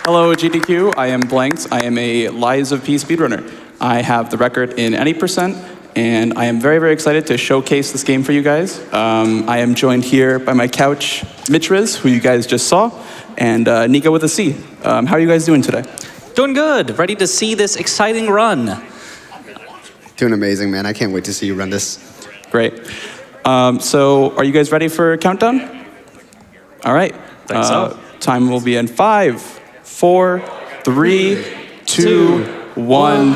Hello, GDQ. I am Blanxz. I am a Lies of P speedrunner. I have the record in any percent, and I am very, very excited to showcase this game for you guys. I am joined here by my couch, Mitchriz, who you guys just saw, and Nicowithac. How are you guys doing today? Doing good. Ready to see this exciting run. Doing amazing, man. I can't wait to see you run this. Great. So are you guys ready for a countdown? All right. Think so. Time will be in 5, 4, 3, 2, 1.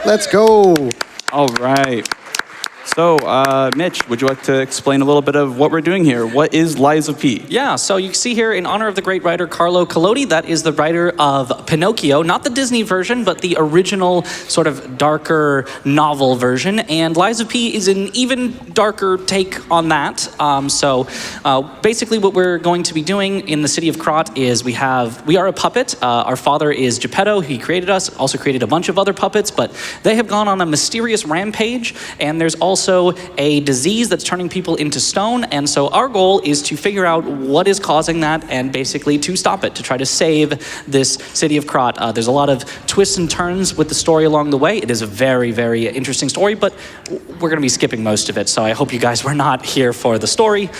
Let's go. All right. So, Mitch, would you like to explain a little bit of what we're doing here? What is Lies of P? Yeah, so you see here, in honor of the great writer Carlo Collodi, that is the writer of Pinocchio, not the Disney version, but the original sort of darker novel version. And Lies of P is an even darker take on that. Basically what we're going to be doing in the city of Krat is we are a puppet. Our father is Geppetto. He created us, also created a bunch of other puppets, but they have gone on a mysterious rampage, and there's also a disease that's turning people into stone, and so our goal is to figure out what is causing that and basically to stop it, to try to save this city of Krat. There's a lot of twists and turns with the story along the way. It is a very, very interesting story, but we're going to be skipping most of it, so I hope you guys were not here for the story.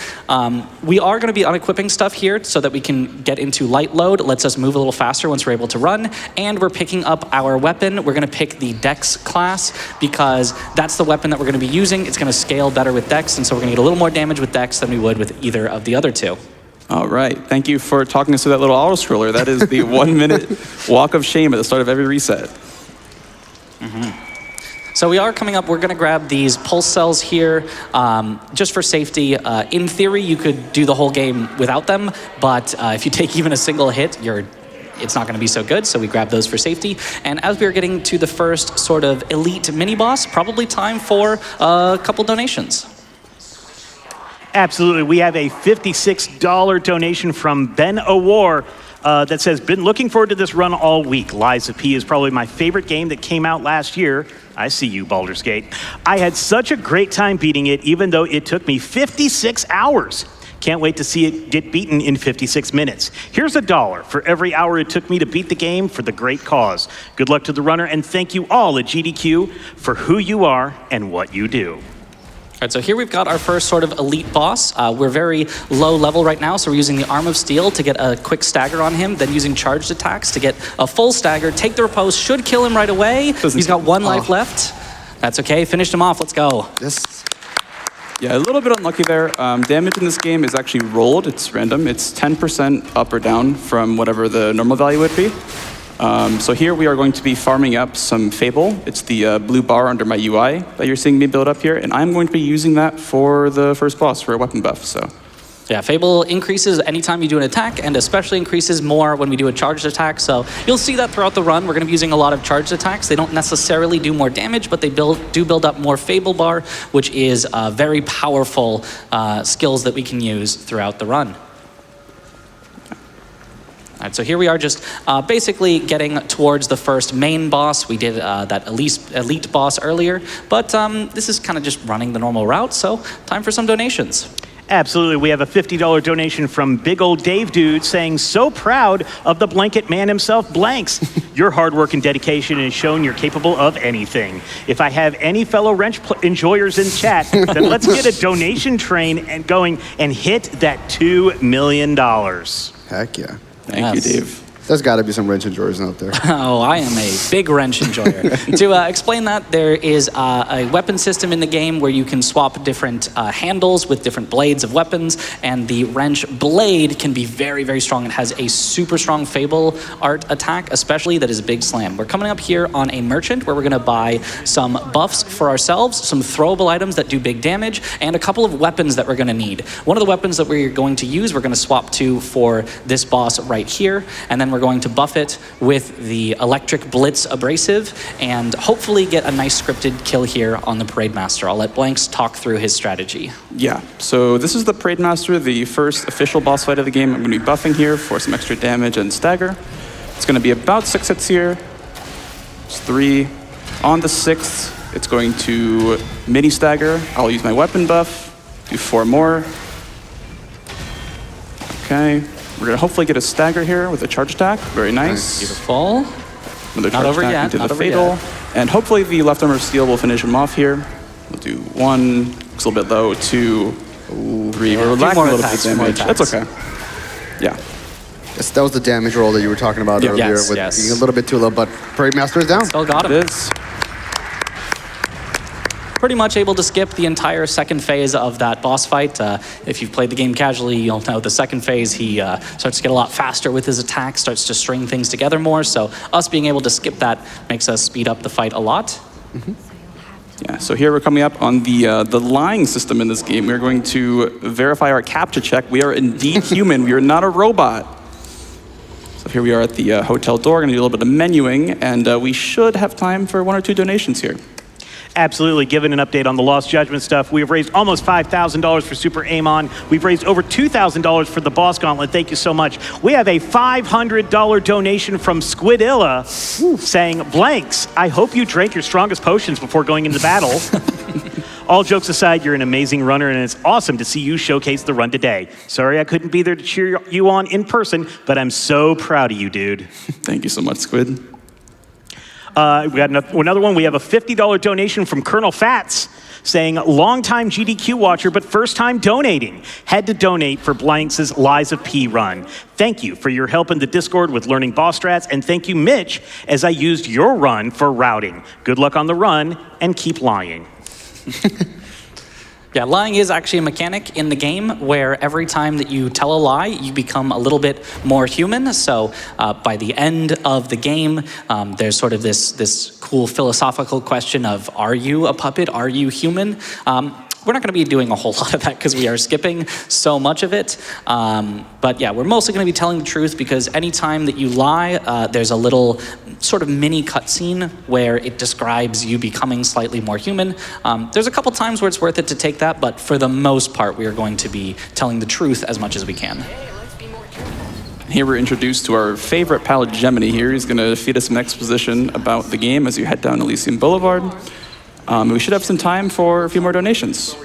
We are going to be unequipping stuff here so that we can get into light load. It lets us move a little faster once we're able to run, and we're picking up our weapon. We're going to pick the Dex class because that's the weapon that we're going to be using. It's going to scale better with Dex, and so we're going to get a little more damage with Dex than we would with either of the other two. All right. Thank you for talking us through that little auto-scroller. That is the 1-minute walk of shame at the start of every reset. So we are coming up, we're going to grab these pulse cells here just for safety. In theory, you could do the whole game without them, but if you take even a single hit, it's not going to be so good, so we grab those for safety. And as we are getting to the first sort of elite mini-boss, probably time for a couple donations. Absolutely. We have a $56 donation from Ben O'War that says, been looking forward to this run all week. Lies of P is probably my favorite game that came out last year. I see you, Baldur's Gate. I had such a great time beating it, even though it took me 56 hours. Can't wait to see it get beaten in 56 minutes. Here's $1 for every hour it took me to beat the game for the great cause. Good luck to the runner, and thank you all at GDQ for who you are and what you do. All right, so here we've got our first sort of elite boss. We're very low level right now, so we're using the Arm of Steel to get a quick stagger on him, then using charged attacks to get a full stagger. Take the riposte, should kill him right away. He's got 1 life left. That's okay, finished him off, let's go. Yes. Yeah, a little bit unlucky there. Damage in this game is actually rolled. It's random. It's 10% up or down from whatever the normal value would be. So here we are going to be farming up some Fable. It's the blue bar under my UI that you're seeing me build up here, and I'm going to be using that for the first boss for a weapon buff. So. Yeah, Fable increases anytime you do an attack, and especially increases more when we do a charged attack. So you'll see that throughout the run. We're going to be using a lot of charged attacks. They don't necessarily do more damage, but they do build up more Fable bar, which is very powerful skills that we can use throughout the run. All right, so here we are just basically getting towards the first main boss. We did that elite boss earlier, but this is kind of just running the normal route, so time for some donations. Absolutely. We have a $50 donation from Big Old Dave Dude saying, so proud of the blanket man himself, Blanxz. Your hard work and dedication has shown you're capable of anything. If I have any fellow wrench enjoyers in chat, then let's get a donation train and going and hit that $2 million. Heck yeah. Thank you, Dave. There's got to be some wrench enjoyers out there. Oh, I am a big wrench enjoyer. To explain that, there is a weapon system in the game where you can swap different handles with different blades of weapons, and the wrench blade can be very, very strong. It has a super strong Fable art attack, especially, that is a big slam. We're coming up here on a merchant where we're going to buy some buffs for ourselves, some throwable items that do big damage, and a couple of weapons that we're going to need. One of the weapons that we're going to use, we're going to swap to for this boss right here, and then we're going to buff it with the Electric Blitz Abrasive and hopefully get a nice scripted kill here on the Parade Master. I'll let Blanxz talk through his strategy. Yeah, so this is the Parade Master, the first official boss fight of the game. I'm going to be buffing here for some extra damage and stagger. It's going to be about 6 hits here. It's 3. On the 6th, it's going to mini stagger. I'll use my weapon buff, do 4 more. Okay. We're going to hopefully get a stagger here with a charge attack. Very nice. Beautiful. Another Not charge over attack yet, into not the over fatal. yet. And hopefully the left armor steel will finish him off here. We'll do 1, it's a little bit low, 2, 3. We're lacking a little bit of damage. That's okay. Yeah. Yes, that was the damage roll that you were talking about earlier Yes, with yes. being a little bit too low, but Parade Master is down. Still got It him. is. Pretty much able to skip the entire second phase of that boss fight. If you've played the game casually, you'll know the second phase, he starts to get a lot faster with his attack, starts to string things together more. So us being able to skip that makes us speed up the fight a lot. Yeah, so here we're coming up on the lying system in this game. We're going to verify our CAPTCHA check. We are indeed human. We are not a robot. So here we are at the hotel door. Going to do a little bit of menuing, and we should have time for 1 or 2 donations here. Absolutely. Given an update on the Lost Judgment stuff, we have raised almost $5,000 for Super Amon. We've raised over $2,000 for the Boss Gauntlet. Thank you so much. We have a $500 donation from Squidilla saying, Blanxz, I hope you drank your strongest potions before going into battle. All jokes aside, you're an amazing runner, and it's awesome to see you showcase the run today. Sorry I couldn't be there to cheer you on in person, but I'm so proud of you, dude. Thank you so much, Squid. We got another one. We have a $50 donation from Colonel Fats saying, longtime GDQ watcher, but first time donating. Had to donate for Blanx's Lies of P run. Thank you for your help in the Discord with learning boss strats, and thank you, Mitch, as I used your run for routing. Good luck on the run, and keep lying. Yeah, lying is actually a mechanic in the game where every time that you tell a lie, you become a little bit more human. So by the end of the game, there's sort of this cool philosophical question of, are you a puppet? Are you human? We're not going to be doing a whole lot of that because we are skipping so much of it. But yeah, we're mostly going to be telling the truth because anytime that you lie, there's a little sort of mini cutscene where it describes you becoming slightly more human. There's a couple times where it's worth it to take that, but for the most part, we are going to be telling the truth as much as we can. Here we're introduced to our favorite pal, Gemini here. He's going to feed us some exposition about the game as you head down Elysium Boulevard. We should have some time for a few more donations.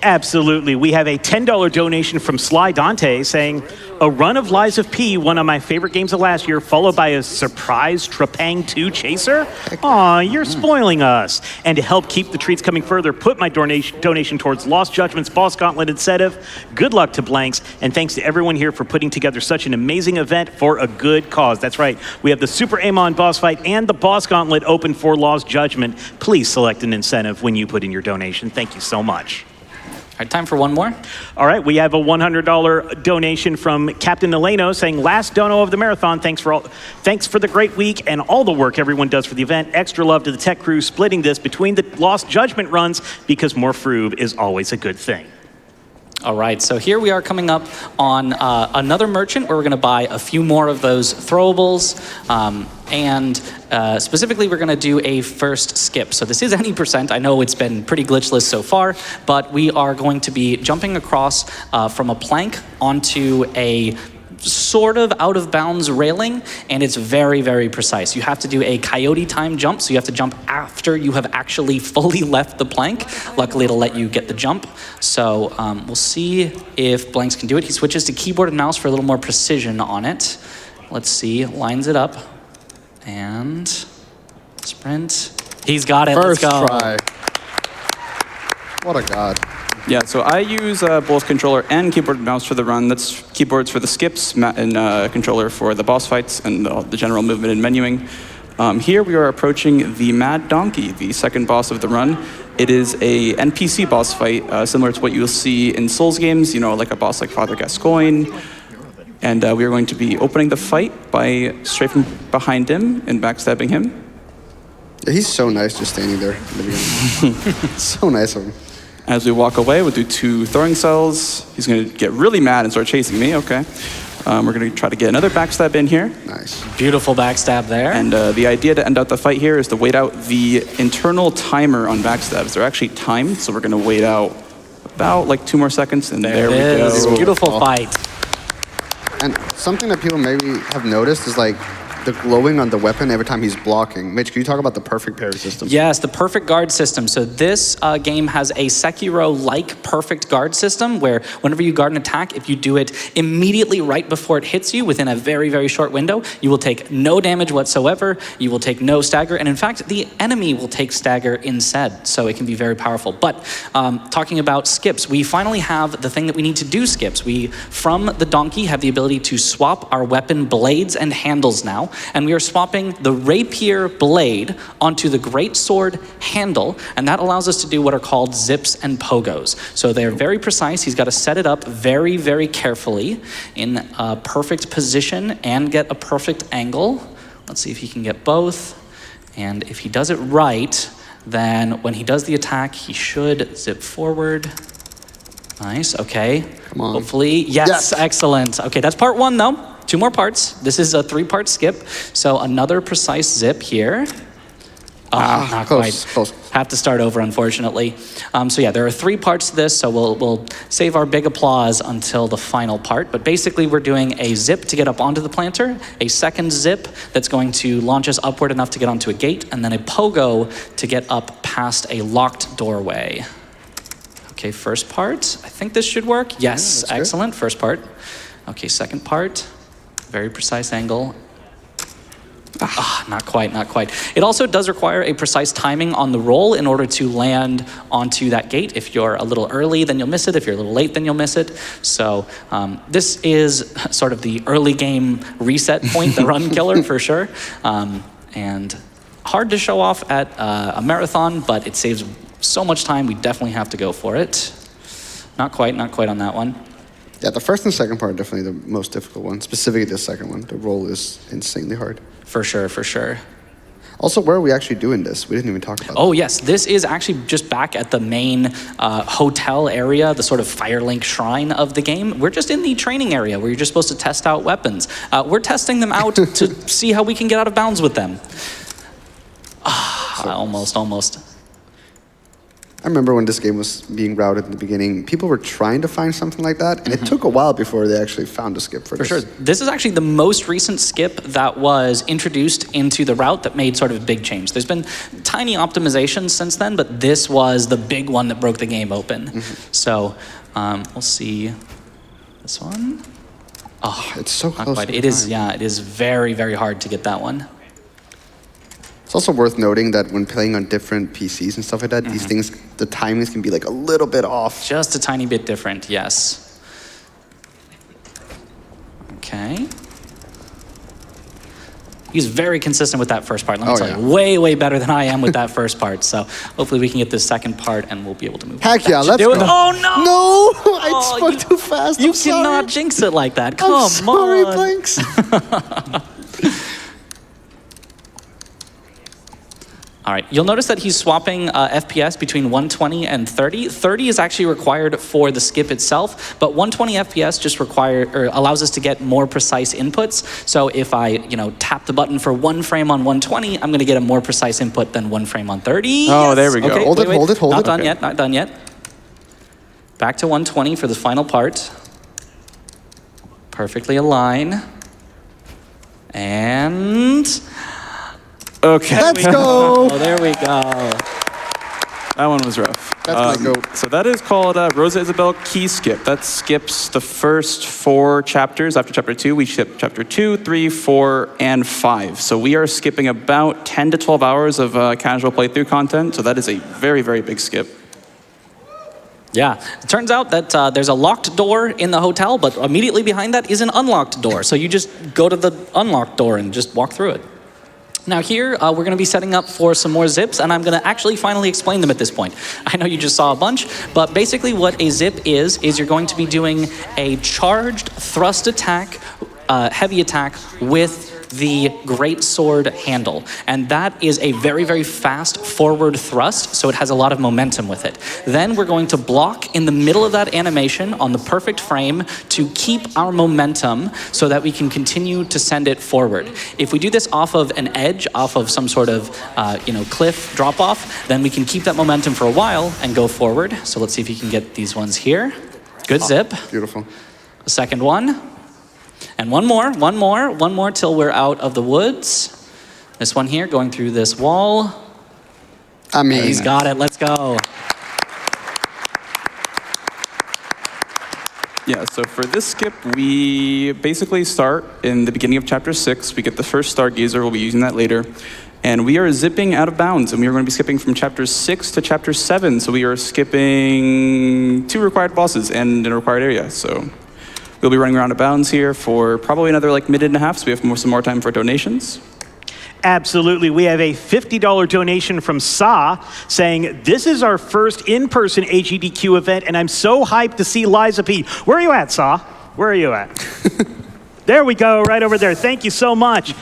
Absolutely. We have a $10 donation from Sly Dante saying, a run of Lies of P, one of my favorite games of last year, followed by a surprise Trepang 2 chaser? Aw, you're spoiling us. And to help keep the treats coming further, put my donation towards Lost Judgment's Boss Gauntlet incentive. Good luck to Blanxz, and thanks to everyone here for putting together such an amazing event for a good cause. That's right. We have the Super Amon boss fight and the Boss Gauntlet open for Lost Judgment. Please select an incentive when you put in your donation. Thank you so much. All right, time for one more. All right, we have a $100 donation from Captain Eleno saying, last dono of the marathon, thanks for the great week and all the work everyone does for the event. Extra love to the tech crew splitting this between the Lost Judgment runs because more froob is always a good thing. All right, so here we are coming up on another merchant where we're going to buy a few more of those throwables. Specifically, we're going to do a first skip. So this is any percent. I know it's been pretty glitchless so far, but we are going to be jumping across from a plank onto a sort of out of bounds railing, and it's very, very precise. You have to do a coyote time jump, so you have to jump after you have actually fully left the plank. Luckily, it'll let you get the jump. So we'll see if Blanxz can do it. He switches to keyboard and mouse for a little more precision on it. Let's see, lines it up, and sprint. He's got it, First let's go. try. What a god. Yeah, so I use both controller and keyboard and mouse for the run. That's keyboards for the skips and controller for the boss fights and the general movement and menuing. Here we are approaching the Mad Donkey, the second boss of the run. It is a NPC boss fight, similar to what you'll see in Souls games, you know, like a boss like Father Gascoigne. And we are going to be opening the fight by strafing behind him and backstabbing him. Yeah, he's so nice just standing there in the beginning. So nice of him. As we walk away, we'll do 2 throwing cells. He's going to get really mad and start chasing me. Okay. We're going to try to get another backstab in here. Nice. Beautiful backstab there. And the idea to end out the fight here is to wait out the internal timer on backstabs. They're actually timed, so we're going to wait out about like 2 more seconds, and there we go. Beautiful fight. And something that people maybe have noticed is like the glowing on the weapon every time he's blocking. Mitch, can you talk about the perfect parry system? Yes, the perfect guard system. So this game has a Sekiro-like perfect guard system where whenever you guard an attack, if you do it immediately right before it hits you within a very, very short window, you will take no damage whatsoever, you will take no stagger, and in fact, the enemy will take stagger instead, so it can be very powerful. But talking about skips, we finally have the thing that we need to do skips. We, from the donkey, have the ability to swap our weapon blades and handles now, and we are swapping the rapier blade onto the greatsword handle, and that allows us to do what are called zips and pogos. So they're very precise. He's got to set it up very, very carefully in a perfect position and get a perfect angle. Let's see if he can get both. And if he does it right, then when he does the attack, he should zip forward. Nice, okay. Come on. Hopefully, yes, excellent. Okay, that's part one though. 2 more parts. This is a 3-part skip. So another precise zip here. Not close, quite. close. Have to start over, unfortunately. So yeah, there are 3 parts to this, so we'll save our big applause until the final part. But basically, we're doing a zip to get up onto the planter, a second zip that's going to launch us upward enough to get onto a gate, and then a pogo to get up past a locked doorway. Okay, first part. I think this should work. Yes, Yeah, excellent. First part. Okay, second part. Very precise angle. Not quite, not quite. It also does require a precise timing on the roll in order to land onto that gate. If you're a little early, then you'll miss it. If you're a little late, then you'll miss it. So this is sort of the early game reset point, the run killer for sure. And hard to show off at a marathon, but it saves so much time, we definitely have to go for it. Not quite on that one. Yeah, the first and second part are definitely the most difficult one. Specifically the second one. The roll is insanely hard. For sure, for sure. Also, where are we actually doing this? We didn't even talk about Oh, yes. This is actually just back at the main hotel area, the sort of Firelink shrine of the game. We're just in the training area where you're just supposed to test out weapons. We're testing them out to see how we can get out of bounds with them. Almost. I remember when this game was being routed in the beginning, people were trying to find something like that, and it took a while before they actually found a skip for this. For sure. This is actually the most recent skip that was introduced into the route that made sort of a big change. There's been tiny optimizations since then, but this was the big one that broke the game open. So we'll see this one. Oh, it's so not close. quite. It is, yeah, it is very, very hard to get that one. It's also worth noting that when playing on different PCs and stuff like that, these things, the timings can be like a little bit off. Just a tiny bit different, yes. Okay. He's very consistent with that first part. Let me tell you, way, way better than I am with that first part. So hopefully we can get this second part and we'll be able to move. Heck yeah, let's do go. it. Oh no! No, I spoke too fast. You I'm sorry. cannot jinx it like that. Come I'm sorry, on. Blanxz. All right, you'll notice that he's swapping FPS between 120 and 30. 30 is actually required for the skip itself, but 120 FPS just allows us to get more precise inputs. So if I, tap the button for 1 frame on 120, I'm going to get a more precise input than 1 frame on 30. Oh, there we go. Okay, Hold it. Not done Okay. yet, not done yet. Back to 120 for the final part. Perfectly align. And... Okay. Let's go. Oh, there we go. That one was rough. That's my goat. So that is called Rosa Isabel Key Skip. That skips the first 4 chapters. After chapter 2, we skip chapter 2, 3, 4, and 5. So we are skipping about 10 to 12 hours of casual playthrough content. So that is a very, very big skip. Yeah, it turns out that there's a locked door in the hotel, but immediately behind that is an unlocked door. So you just go to the unlocked door and just walk through it. Now here, we're going to be setting up for some more zips, and I'm going to actually finally explain them at this point. I know you just saw a bunch, but basically what a zip is you're going to be doing a charged thrust attack, heavy attack with the great sword handle. And that is a very, very fast forward thrust, so it has a lot of momentum with it. Then we're going to block in the middle of that animation on the perfect frame to keep our momentum so that we can continue to send it forward. If we do this off of an edge, off of some sort of cliff drop off, then we can keep that momentum for a while and go forward. So let's see if you can get these ones here. Good zip. Beautiful. The second one. And one more till we're out of the woods. This one here, going through this wall. I mean, He's got it, let's go. Yeah, so for this skip, we basically start in the beginning of chapter 6. We get the first Stargazer, we'll be using that later. And we are zipping out of bounds, and we are going to be skipping from chapter 6 to chapter 7. So we are skipping 2 required bosses and a required area. So we'll be running around of bounds here for probably another like minute and a half, so we have some more time for donations. Absolutely. We have a $50 donation from Sa saying, this is our first in-person AGDQ event, and I'm so hyped to see Liza P. Where are you at, Sa? Where are you at? There we go, right over there. Thank you so much.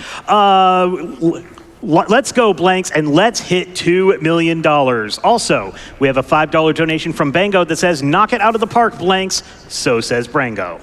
Let's go, Blanxz, and let's hit $2 million. Also, we have a $5 donation from Bango that says, knock it out of the park, Blanxz. So says Brango.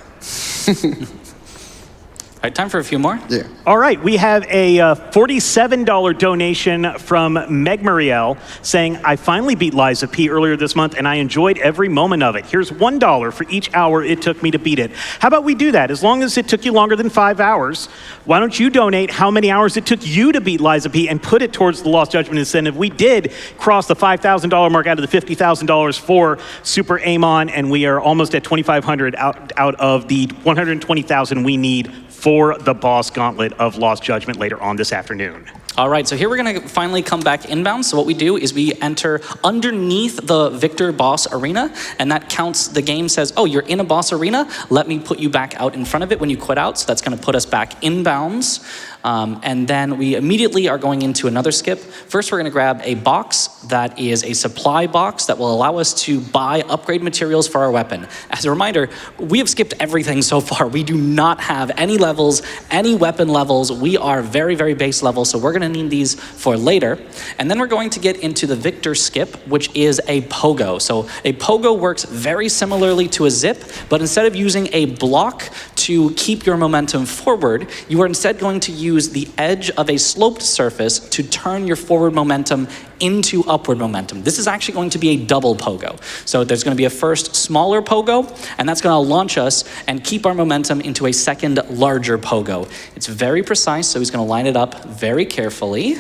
All right, time for a few more. yeah. All right, we have a $47 donation from Meg Muriel saying, I finally beat Liza P earlier this month and I enjoyed every moment of it. Here's $1 for each hour it took me to beat it. How about we do that? As long as it took you longer than 5 hours, why don't you donate how many hours it took you to beat Liza P and put it towards the Lost Judgment incentive? We did cross the $5,000 mark out of the $50,000 for Super Amon, and we are almost at $2,500 out of the $120,000 we need for the boss gauntlet of Lost Judgment later on this afternoon. All right, so here we're gonna finally come back inbound. So what we do is we enter underneath the Victor boss arena, and that counts, the game says, oh, you're in a boss arena, let me put you back out in front of it when you quit out, so that's gonna put us back inbounds. And then we immediately are going into another skip. First, we're gonna grab a box that is a supply box that will allow us to buy upgrade materials for our weapon. As a reminder, we have skipped everything so far. We do not have any levels, any weapon levels. We are very, very base level, so we're gonna need these for later. And then we're going to get into the Victor skip, which is a pogo. So a pogo works very similarly to a zip, but instead of using a block to keep your momentum forward, you are instead going to use the edge of a sloped surface to turn your forward momentum into upward momentum. This is actually going to be a double pogo. So there's going to be a first smaller pogo, and that's going to launch us and keep our momentum into a second larger pogo. It's very precise, so he's going to line it up very carefully.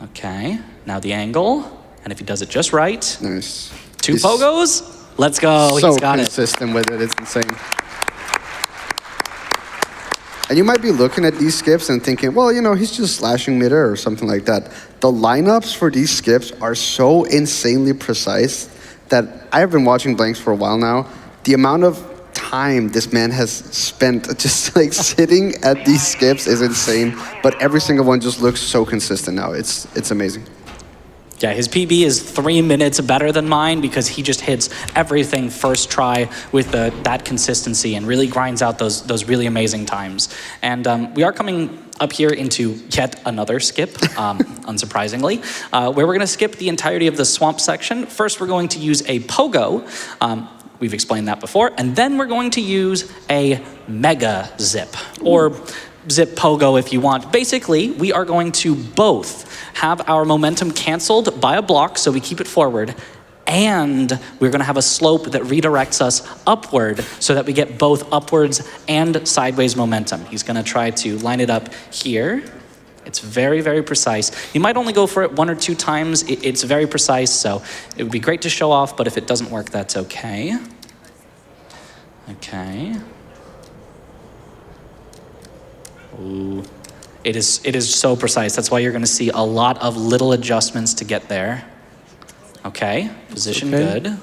Okay, now the angle, and if he does it just right, Nice. 2 He's pogos, let's go, So he's got it. consistent with it, it's insane. And you might be looking at these skips and thinking, well, you know, he's just slashing mid-air or something like that. The lineups for these skips are so insanely precise that I have been watching Blanxz for a while now. The amount of time this man has spent just like sitting at these skips is insane, but every single one just looks so consistent now. It's amazing. Yeah, his PB is 3 minutes better than mine because he just hits everything first try with that consistency and really grinds out those really amazing times. And we are coming up here into yet another skip, unsurprisingly, where we're going to skip the entirety of the swamp section. First, we're going to use a pogo. We've explained that before. And then we're going to use a mega zip, or zip pogo if you want. Basically, we are going to both have our momentum canceled by a block, so we keep it forward, and we're gonna have a slope that redirects us upward so that we get both upwards and sideways momentum. He's gonna try to line it up here. It's very, very precise. You might only go for it 1 or 2 times. It's very precise, so it would be great to show off, but if it doesn't work, that's okay. Okay. Ooh. It is so precise. That's why you're going to see a lot of little adjustments to get there. Okay, position good.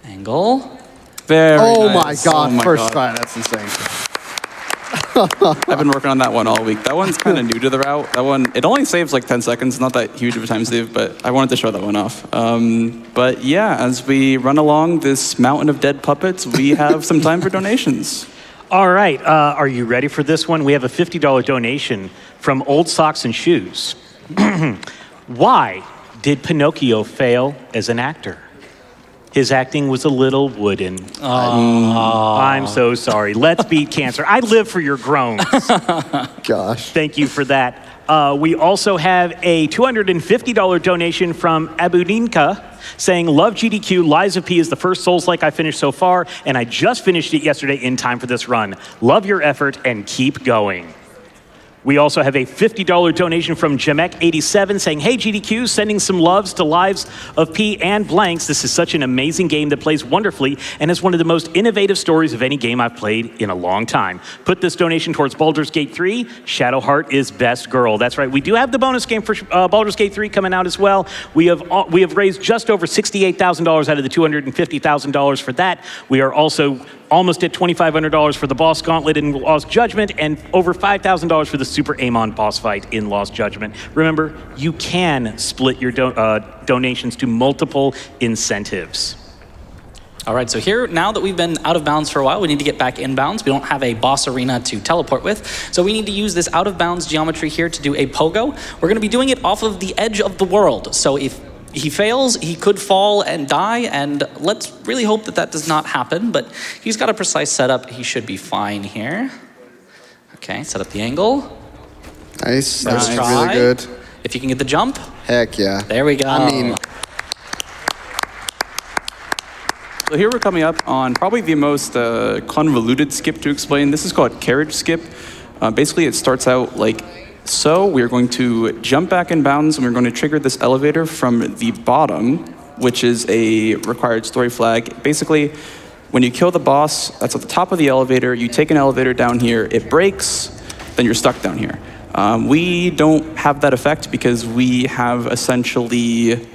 Angle. Very Oh nice. my God, Oh my first God. try, that's insane. I've been working on that one all week. That one's kind of new to the route. That one, it only saves like 10 seconds, not that huge of a time save, but I wanted to show that one off. But yeah, as we run along this mountain of dead puppets, we have some time for donations. All right, are you ready for this one? We have a $50 donation from Old Socks and Shoes. Why did Pinocchio fail as an actor? His acting was a little wooden. I'm so sorry. Let's beat cancer. I live for your groans. Gosh. Thank you for that. We also have a $250 donation from Abuninka saying, love GDQ, Lies of P is the first Souls-like I finished so far, and I just finished it yesterday in time for this run. Love your effort and keep going. We also have a $50 donation from Jamek87 saying, hey GDQ, sending some loves to Lives of P and Blanxz. This is such an amazing game that plays wonderfully and is one of the most innovative stories of any game I've played in a long time. Put this donation towards Baldur's Gate 3. Shadowheart is best girl. That's right. We do have the bonus game for Baldur's Gate 3 coming out as well. We have raised just over $68,000 out of the $250,000 for that. We are also almost at $2,500 for the boss gauntlet in Lost Judgment, and over $5,000 for the Super Amon boss fight in Lost Judgment. Remember, you can split your donations to multiple incentives. All right, so here, now that we've been out of bounds for a while, we need to get back in bounds. We don't have a boss arena to teleport with, so we need to use this out of bounds geometry here to do a pogo. We're gonna be doing it off of the edge of the world. So if he fails, he could fall and die, and let's really hope that that does not happen, but he's got a precise setup. He should be fine here. Okay, set up the angle. Nice. That's First try. really good. If you can get the jump. Heck yeah. There we go. I mean, So here we're coming up on probably the most convoluted skip to explain. This is called carriage skip. Basically, it starts out like so. We're going to jump back in bounds, and we're going to trigger this elevator from the bottom, which is a required story flag. Basically, when you kill the boss, that's at the top of the elevator. You take an elevator down here, it breaks, then you're stuck down here. We don't have that effect because we have essentially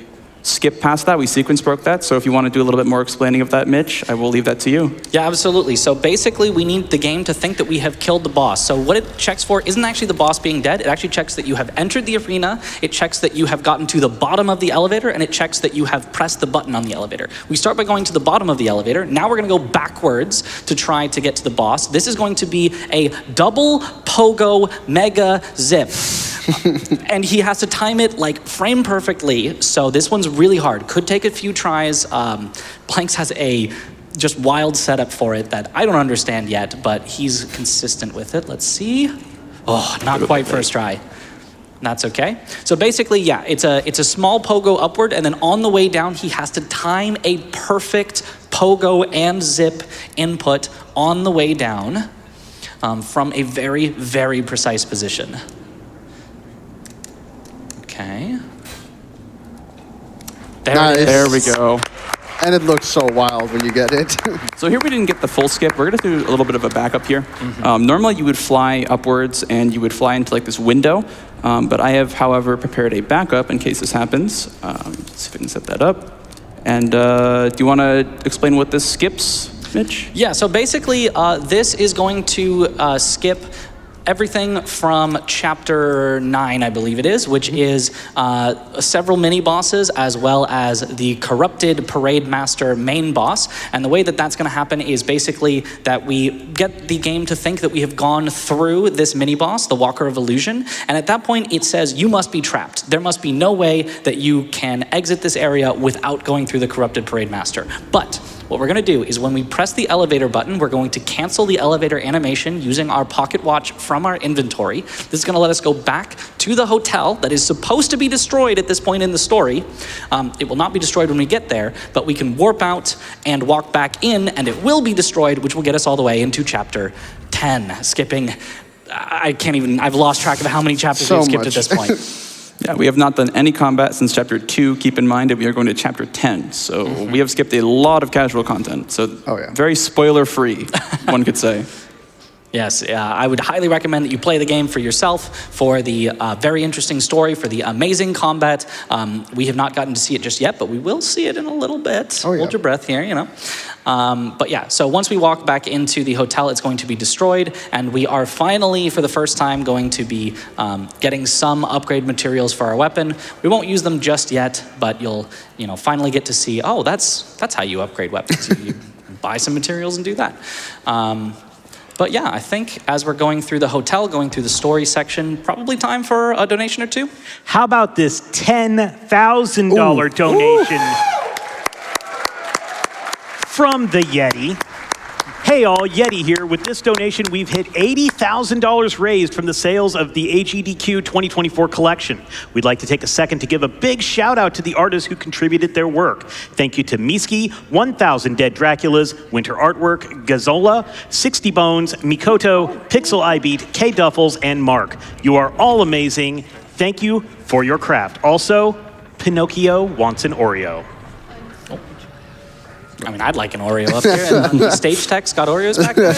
skipped past that. We sequence broke that. So if you want to do a little bit more explaining of that, Mitch, I will leave that to you. Yeah, absolutely. So basically, we need the game to think that we have killed the boss. So what it checks for isn't actually the boss being dead. It actually checks that you have entered the arena. It checks that you have gotten to the bottom of the elevator, and it checks that you have pressed the button on the elevator. We start by going to the bottom of the elevator. Now we're going to go backwards to try to get to the boss. This is going to be a double pogo mega zip. And he has to time it like frame perfectly. So this one's really hard. Could take a few tries. Blanxz has a just wild setup for it that I don't understand yet, but he's consistent with it. Let's see. Oh, not quite first try. That's okay. So basically, yeah, it's a small pogo upward, and then on the way down, he has to time a perfect pogo and zip input on the way down from a very, very precise position. Okay. There we go. And it looks so wild when you get it. So here we didn't get the full skip. We're gonna do a little bit of a backup here. Normally you would fly upwards and you would fly into like this window, but I have, however, prepared a backup in case this happens. Let's see if I can set that up. And do you wanna explain what this skips, Mitch? Yeah, so basically this is going to skip everything from chapter 9, I believe it is, which is several mini-bosses as well as the corrupted Parade Master main boss. And the way that that's going to happen is basically that we get the game to think that we have gone through this mini-boss, the Walker of Illusion, and at that point it says you must be trapped. There must be no way that you can exit this area without going through the corrupted Parade Master. But what we're going to do is when we press the elevator button, we're going to cancel the elevator animation using our pocket watch from our inventory. This is going to let us go back to the hotel that is supposed to be destroyed at this point in the story. It will not be destroyed when we get there, but we can warp out and walk back in, and it will be destroyed, which will get us all the way into chapter 10, skipping. I've lost track of how many chapters we've skipped at this point. Yeah, we have not done any combat since chapter 2. Keep in mind that we are going to chapter 10. So we have skipped a lot of casual content. So very spoiler-free, one could say. Yes, I would highly recommend that you play the game for yourself, for the very interesting story, for the amazing combat. We have not gotten to see it just yet, but we will see it in a little bit. Hold your breath here, you know. But yeah, so once we walk back into the hotel, it's going to be destroyed, and we are finally, for the first time, going to be getting some upgrade materials for our weapon. We won't use them just yet, but you'll finally get to see, oh, that's how you upgrade weapons. You buy some materials and do that. But yeah, I think as we're going through the hotel, going through the story section, probably time for a donation or two. How about this $10,000 donation from the Yeti. Hey all, Yeti here. With this donation, we've hit $80,000 raised from the sales of the HEDQ 2024 collection. We'd like to take a second to give a big shout out to the artists who contributed their work. Thank you to Miski, 1000 Dead Draculas, Winter Artwork, Gazola, 60 Bones, Mikoto, Pixel iBeat, K Duffels, and Mark. You are all amazing. Thank you for your craft. Also, Pinocchio wants an Oreo. I mean, I'd like an Oreo up here. And the stage tech's got Oreos back there.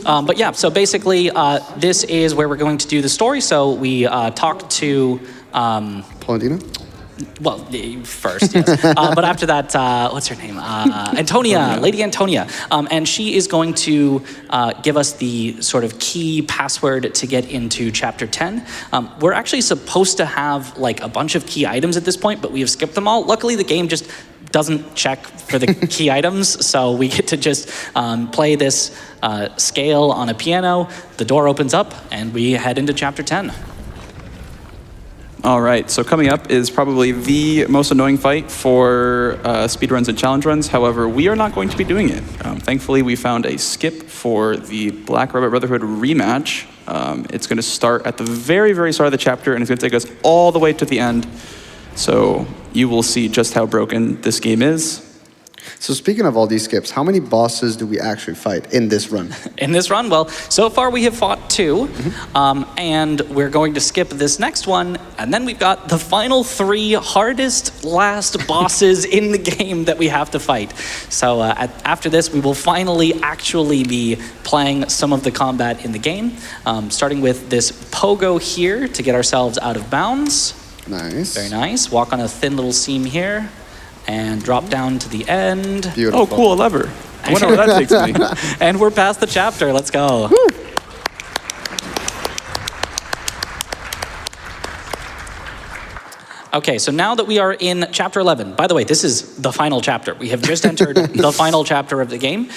But yeah, so basically, this is where we're going to do the story. So we talked to... Paladina? Well, first, yes. But after that, what's her name? Antonia, Lady Antonia. And she is going to give us the sort of key password to get into Chapter 10. We're actually supposed to have like a bunch of key items at this point, but we have skipped them all. Luckily, the game just doesn't check for the key items, so we get to just play this scale on a piano. The door opens up, and we head into Chapter 10. All right, so coming up is probably the most annoying fight for speedruns and challenge runs. However, we are not going to be doing it. Thankfully, we found a skip for the Black Rabbit Brotherhood rematch. It's going to start at the very, very start of the chapter, and it's going to take us all the way to the end. So you will see just how broken this game is. So speaking of all these skips, how many bosses do we actually fight in this run? In this run? Well, so far we have fought 2, and we're going to skip this next one, and then we've got the final 3 hardest last bosses in the game that we have to fight. So after this, we will finally actually be playing some of the combat in the game, starting with this pogo here to get ourselves out of bounds. Nice. Very nice. Walk on a thin little seam here and drop down to the end. Beautiful. Oh, cool, a lever. I wonder where that takes me. And we're past the chapter. Let's go. Woo. Okay, so now that we are in Chapter 11, by the way, this is the final chapter. We have just entered the final chapter of the game.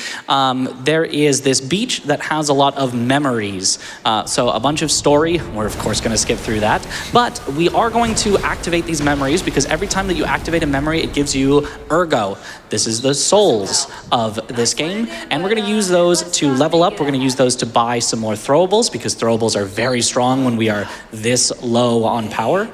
There is this beach that has a lot of memories. So a bunch of story, we're of course gonna skip through that, but we are going to activate these memories because every time that you activate a memory, it gives you ergo. This is the souls of this game, and we're gonna use those to level up. We're gonna use those to buy some more throwables because throwables are very strong when we are this low on power.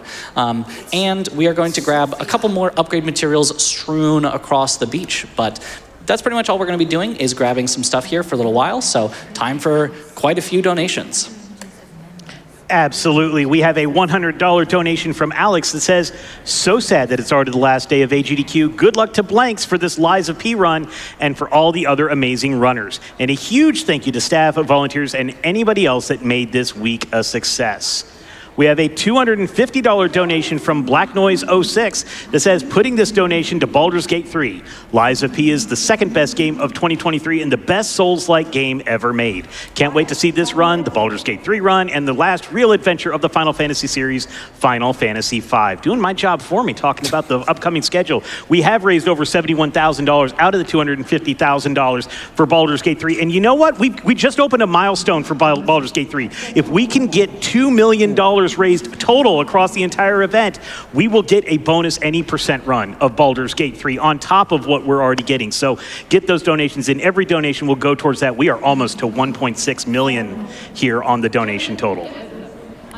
And we are going to grab a couple more upgrade materials strewn across the beach. But that's pretty much all we're going to be doing is grabbing some stuff here for a little while. So time for quite a few donations. Absolutely. We have a $100 donation from Alex that says, so sad that it's already the last day of AGDQ. Good luck to Blanxz for this Lies of P run and for all the other amazing runners. And a huge thank you to staff, volunteers, and anybody else that made this week a success. We have a $250 donation from Black Noise 06 that says, putting this donation to Baldur's Gate 3. Lies of P is the second best game of 2023 and the best Souls-like game ever made. Can't wait to see this run, the Baldur's Gate 3 run, and the last real adventure of the Final Fantasy series, Final Fantasy V. Doing my job for me, talking about the upcoming schedule. We have raised over $71,000 out of the $250,000 for Baldur's Gate 3. And you know what? We just opened a milestone for Baldur's Gate 3. If we can get $2 million raised total across the entire event, we will get a bonus any % run of Baldur's Gate 3 on top of what we're already getting. So get those donations in. Every donation will go towards that. We are almost to 1.6 million here on the donation total.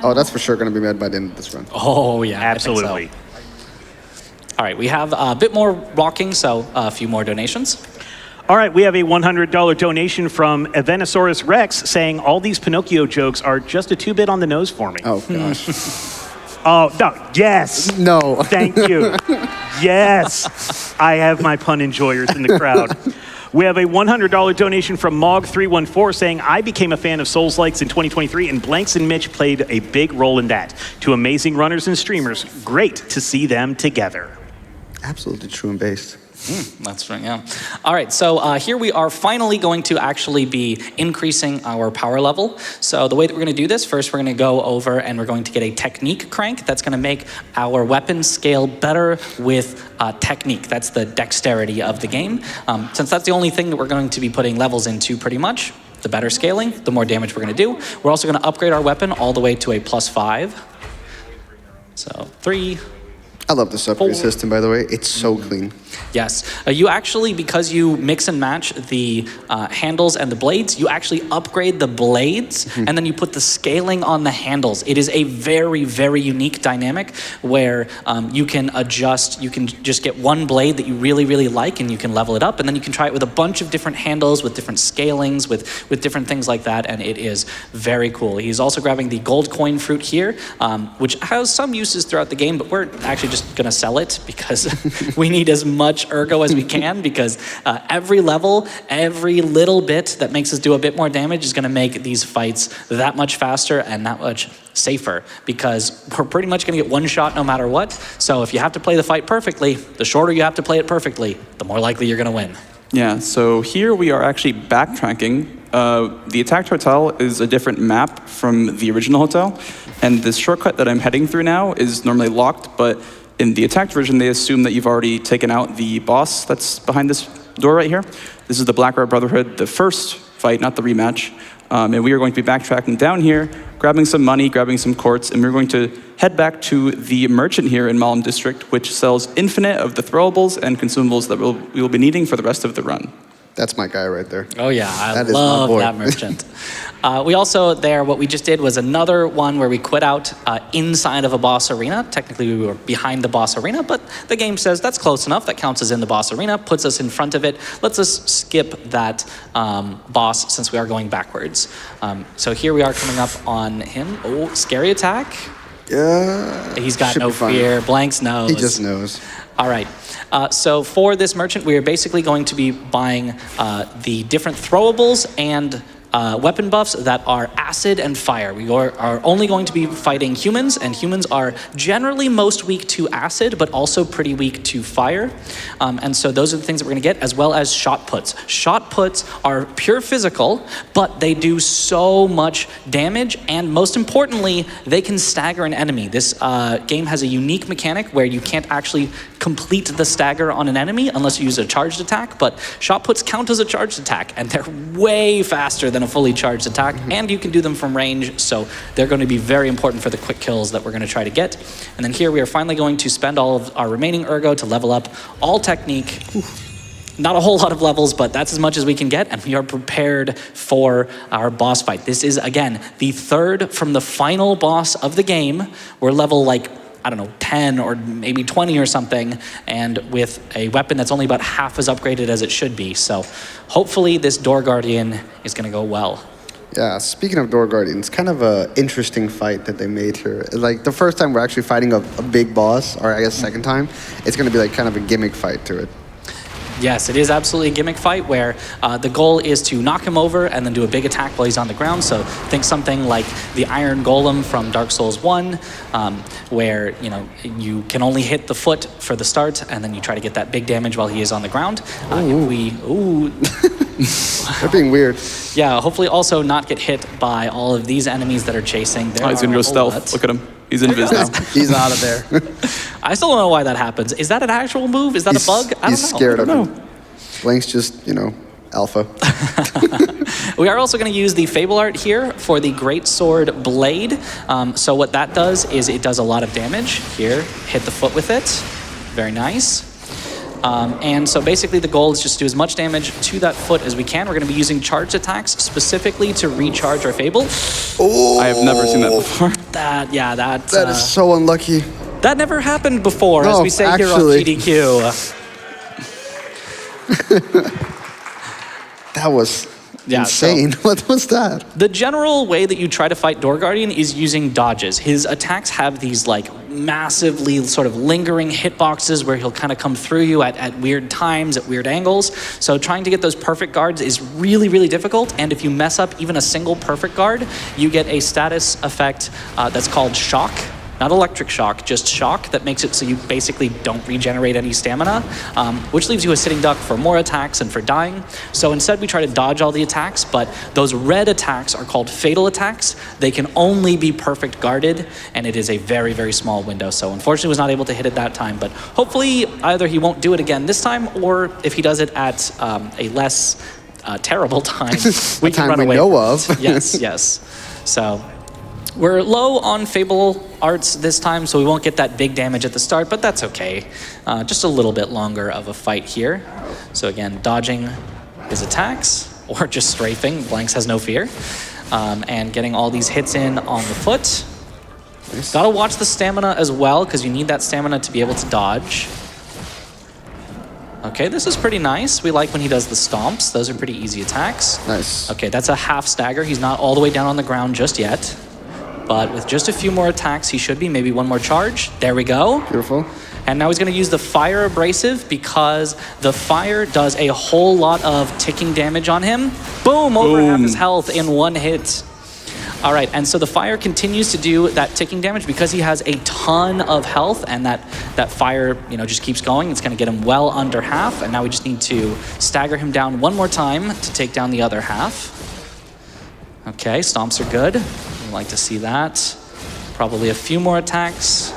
Oh, that's for sure going to be met by the end of this run. Oh, yeah. Absolutely. I think so. All right, we have a bit more walking, so a few more donations. All right, we have a $100 donation from Evenosaurus Rex saying all these Pinocchio jokes are just a 2-bit on the nose for me. Oh, gosh. Oh, no, yes. No. Thank you. Yes. I have my pun enjoyers in the crowd. We have a $100 donation from Mog314 saying, I became a fan of Souls-likes in 2023 and Blanxz and Mitch played a big role in that. Two amazing runners and streamers. Great to see them together. Absolutely true and based. That's right, yeah. All right, so here we are finally going to actually be increasing our power level. So the way that we're going to do this, first we're going to go over and we're going to get a technique crank that's going to make our weapon scale better with technique. That's the dexterity of the game. Since that's the only thing that we're going to be putting levels into pretty much, the better scaling, the more damage we're going to do. We're also going to upgrade our weapon all the way to a +5. So 3. I love this upgrade system, by the way. It's so clean. Yes. You actually, because you mix and match the handles and the blades, you actually upgrade the blades, and then you put the scaling on the handles. It is a very, very unique dynamic where you can adjust, you can just get one blade that you really, really like, and you can level it up, and then you can try it with a bunch of different handles, with different scalings, with different things like that, and it is very cool. He's also grabbing the gold coin fruit here, which has some uses throughout the game, but we're actually just going to sell it because we need as much ergo as we can, because every level, every little bit that makes us do a bit more damage is going to make these fights that much faster and that much safer, because we're pretty much going to get one shot no matter what. So if you have to play the fight perfectly, the shorter you have to play it perfectly, the more likely you're going to win. Yeah, so here we are actually backtracking. The attacked hotel is a different map from the original hotel, and this shortcut that I'm heading through now is normally locked, but in the attacked version, they assume that you've already taken out the boss that's behind this door right here. This is the Blackwolf Brotherhood, the first fight, not the rematch. And we are going to be backtracking down here, grabbing some money, grabbing some quartz, and we're going to head back to the merchant here in Malm District, which sells infinite of the throwables and consumables that we will be needing for the rest of the run. That's my guy right there. Oh yeah, I That is my love boy. that merchant. We also what we just did was another one where we quit out inside of a boss arena. Technically we were behind the boss arena, but the game says that's close enough, that counts as in the boss arena, puts us in front of it, lets us skip that boss since we are going backwards. So here we are coming up on him. Oh, scary attack. Yeah. He's got should no be fine. fear, Blanxz knows. He just knows. All right, so for this merchant, we are basically going to be buying the different throwables and weapon buffs that are acid and fire. We are only going to be fighting humans, and humans are generally most weak to acid, but also pretty weak to fire. And so those are the things that we're gonna get, as well as shot puts. Shot puts are pure physical, but they do so much damage, and most importantly, they can stagger an enemy. This game has a unique mechanic where you can't actually complete the stagger on an enemy unless you use a charged attack, but shot puts count as a charged attack, and they're way faster than a fully charged attack, and you can do them from range, so they're going to be very important for the quick kills that we're going to try to get. And then here we are finally going to spend all of our remaining ergo to level up all technique. Not a whole lot of levels, but that's as much as we can get, and we are prepared for our boss fight. This is, again, the third from the final boss of the game. We're level, like, I don't know, 10 or maybe 20 or something, and with a weapon that's only about half as upgraded as it should be. So hopefully this Door Guardian is going to go well. Yeah, speaking of Door Guardians, kind of a interesting fight that they made here. Like, the first time we're actually fighting a big boss, or I guess second time, it's going to be like kind of a gimmick fight to it. Yes, it is absolutely a gimmick fight where the goal is to knock him over and then do a big attack while he's on the ground. So think something like the Iron Golem from Dark Souls 1, where you can only hit the foot for the start, and then you try to get that big damage while he is on the ground. They're being weird. Yeah, hopefully also not get hit by all of these enemies that are chasing. Oh, he's gonna go stealth. Look at him. He's invis now. He's out of there. I still don't know why that happens. Is that an actual move? Is that a bug? I don't know. He's scared of him. Blanxz just, alpha. We are also going to use the Fable Art here for the Great Sword Blade. So what that does is it does a lot of damage. Here, hit the foot with it. Very nice. And so basically the goal is just to do as much damage to that foot as we can. We're going to be using charged attacks specifically to recharge our Fable. Oh, I have never seen that before. That is so unlucky. That never happened before, No, as we say actually. here on GDQ. That was insane. So What was that? the general way that you try to fight Door Guardian is using dodges. His attacks have these massively sort of lingering hitboxes where he'll kind of come through you at weird times, at weird angles. So trying to get those perfect guards is really, really difficult. And if you mess up even a single perfect guard, you get a status effect that's called shock. Not electric shock, just shock, that makes it so you basically don't regenerate any stamina, which leaves you a sitting duck for more attacks and for dying. So instead we try to dodge all the attacks, but those red attacks are called fatal attacks. They can only be perfect guarded, and it is a very, very small window. So unfortunately was not able to hit it that time, but hopefully either he won't do it again this time, or if he does it at a less terrible time, we can run away. know of. Yes, yes. So We're low on Fable Arts this time, so we won't get that big damage at the start, but that's okay. Just a little bit longer of a fight here. So again, dodging his attacks, or just strafing. Blanxz has no fear. And getting all these hits in on the foot. Nice. Gotta watch the stamina as well, because you need that stamina to be able to dodge. Okay, this is pretty nice. We like when he does the stomps. Those are pretty easy attacks. Nice. Okay, that's a half stagger. He's not all the way down on the ground just yet. But with just a few more attacks, he should be. Maybe one more charge. There we go. Beautiful. And now he's going to use the fire abrasive because the fire does a whole lot of ticking damage on him. Boom, over half his health in one hit. All right, and so the fire continues to do that ticking damage because he has a ton of health, and that fire, just keeps going. It's going to get him well under half, and now we just need to stagger him down one more time to take down the other half. Okay, stomps are good. We like to see that. Probably a few more attacks.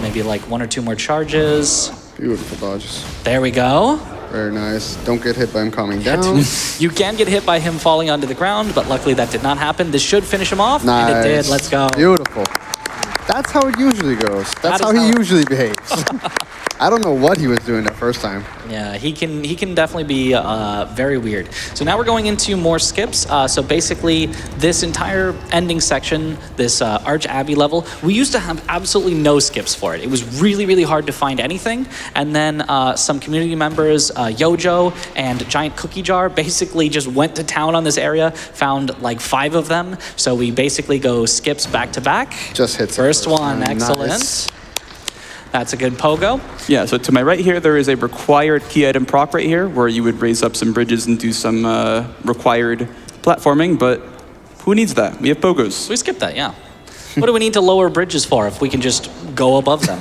Maybe like one or two more charges. Beautiful dodges. There we go. Very nice. Don't get hit by him coming down. You can get hit by him falling onto the ground, but luckily that did not happen. This should finish him off, Nice. and it did. Let's go. Beautiful. That's how it usually goes. That's how he usually behaves. I don't know what he was doing that first time. Yeah, he can definitely be very weird. So now we're going into more skips. So basically, this entire ending section, this Arch Abbey level, we used to have absolutely no skips for it. It was really, really hard to find anything. And then some community members, Yojo and Giant Cookie Jar, basically just went to town on this area, found like 5 of them. So we basically go skips back to back. Just hits. First one, excellent. Nice. That's a good pogo. Yeah, so to my right here, there is a required key item proc right here, where you would raise up some bridges and do some required platforming, but who needs that? We have pogos. We skipped that, yeah. What do we need to lower bridges for if we can just go above them?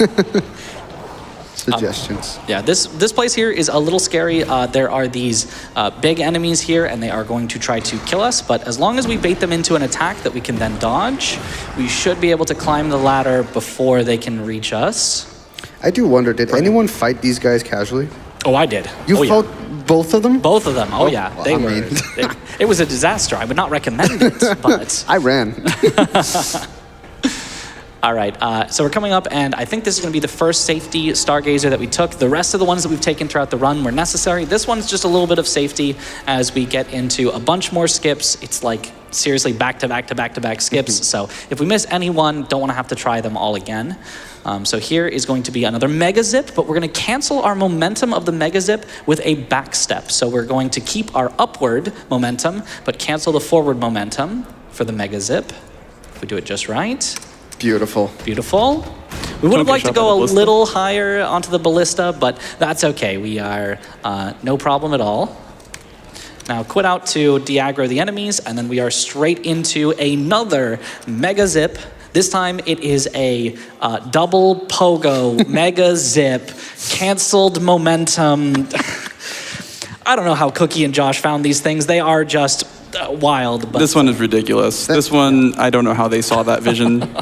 Suggestions. Yeah, this place here is a little scary. There are these big enemies here, and they are going to try to kill us, but as long as we bait them into an attack that we can then dodge, we should be able to climb the ladder before they can reach us. I do wonder, did anyone fight these guys casually? Oh, I did. You yeah. fought both of them? Both of them. Oh, yeah. well, They I were. mean. It was a disaster. I would not recommend it, but... I ran. All right, so we're coming up, and I think this is going to be the first safety Stargazer that we took. The rest of the ones that we've taken throughout the run were necessary. This one's just a little bit of safety as we get into a bunch more skips. It's like, seriously, back-to-back-to-back-to-back skips. So if we miss any one, don't want to have to try them all again. So here is going to be another Mega Zip, but we're going to cancel our momentum of the Mega Zip with a back step. So we're going to keep our upward momentum, but cancel the forward momentum for the Mega Zip. If we do it just right. Beautiful. Beautiful. We would have liked to go a little higher onto the ballista, but that's okay. We are no problem at all. Now quit out to de-aggro the enemies, and then we are straight into another Mega Zip. This time it is a double pogo Mega Zip, canceled momentum. I don't know how Cookie and Josh found these things. They are just wild. But This one is ridiculous. This one, I don't know how they saw that vision.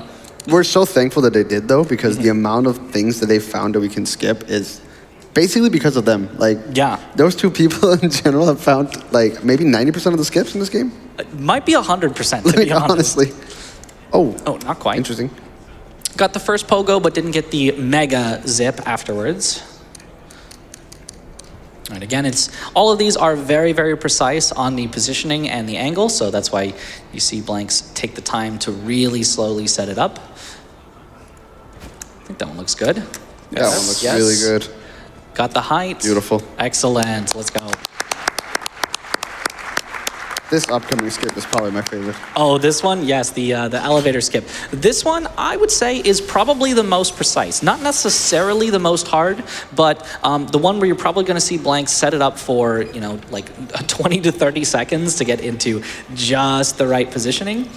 We're so thankful that they did, though, because the amount of things that they found that we can skip is basically because of them. Like, yeah, those two people in general have found like maybe 90% of the skips in this game. It might be 100%. To be honest. Honestly. Oh, not quite. Interesting. Got the first pogo, but didn't get the Mega Zip afterwards. All right, again, all of these are very, very precise on the positioning and the angle, so that's why you see Blanxz take the time to really slowly set it up. I think that one looks good. That one looks really good. Got the height. Beautiful. Excellent. Let's go. This upcoming skip is probably my favorite. Oh, this one? Yes, the elevator skip. This one, I would say, is probably the most precise. Not necessarily the most hard, but the one where you're probably going to see Blanxz set it up for, like 20 to 30 seconds to get into just the right positioning.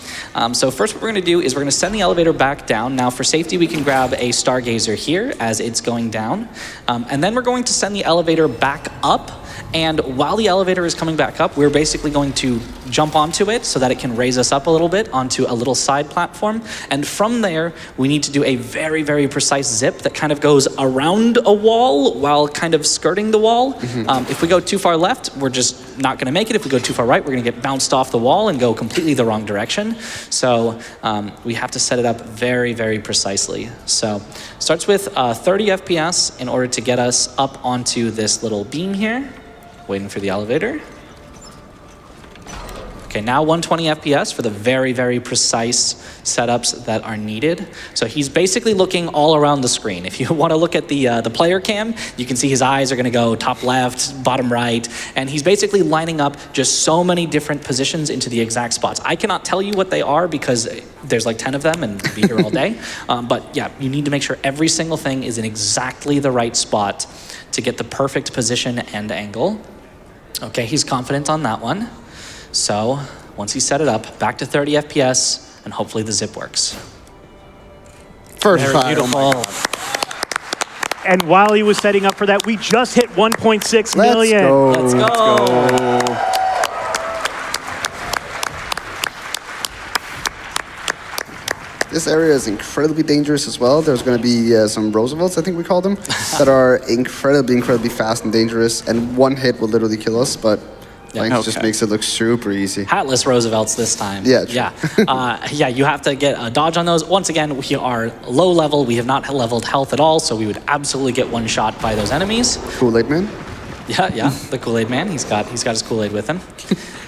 So first what we're going to do is we're going to send the elevator back down. Now, for safety, we can grab a Stargazer here as it's going down. And then we're going to send the elevator back up. And while the elevator is coming back up, we're basically going to jump onto it so that it can raise us up a little bit onto a little side platform. And from there, we need to do a very, very precise zip that kind of goes around a wall while kind of skirting the wall. If we go too far left, we're just not going to make it. If we go too far right, we're going to get bounced off the wall and go completely the wrong direction. So we have to set it up very, very precisely. So starts with 30 FPS in order to get us up onto this little beam here. Waiting for the elevator. Okay, now 120 FPS for the very, very precise setups that are needed. So he's basically looking all around the screen. If you want to look at the player cam, you can see his eyes are going to go top left, bottom right, and he's basically lining up just so many different positions into the exact spots. I cannot tell you what they are because there's like 10 of them and we'll be here all day. But yeah, you need to make sure every single thing is in exactly the right spot to get the perfect position and angle. Okay, he's confident on that one. So once he set it up, back to 30 FPS, and hopefully the zip works. First Very try. beautiful. And while he was setting up for that, we just hit 1.6 million. Let's go. Let's go. This area is incredibly dangerous as well. There's going to be some Roosevelts, I think we call them, that are incredibly fast and dangerous, and one hit will literally kill us, but Blanxz just makes it look super easy. Hatless Roosevelts this time. Yeah, true. Yeah, you have to get a dodge on those. Once again, we are low level. We have not leveled health at all, so we would absolutely get one shot by those enemies. Kool-Aid Man? Yeah, the Kool-Aid Man. He's got his Kool-Aid with him.